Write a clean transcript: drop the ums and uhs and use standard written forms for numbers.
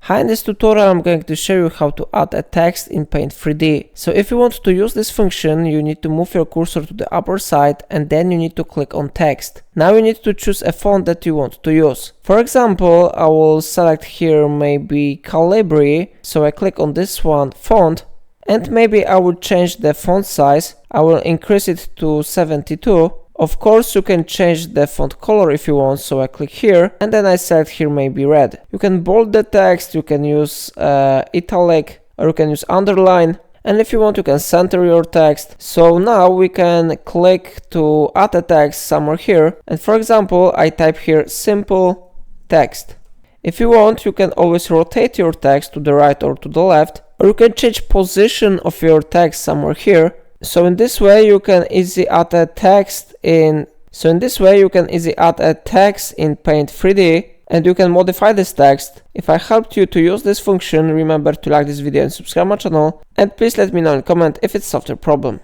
Hi, in this tutorial I'm going to show you how to add a text in Paint 3D. So if you want to use this function, you need to move your cursor to the upper side and then you need to click on text. Now you need to choose a font that you want to use. For example, I will select here maybe Calibri, so I click on this one, font, and maybe I will change the font size. I will increase it to 72. Of course, you can change the font color if you want, so I click here and then I select here maybe red. You can bold the text, you can use italic, or you can use underline, and if you want you can center your text. So now we can click to add a text somewhere here, and for example I type here simple text. If you want, you can always rotate your text to the right or to the left, or you can change position of your text somewhere here. So in this way you can easily add a text in Paint 3D, and you can modify this text. If I helped you to use this function, remember to like this video and subscribe my channel, and please let me know in comment if it's a software problem.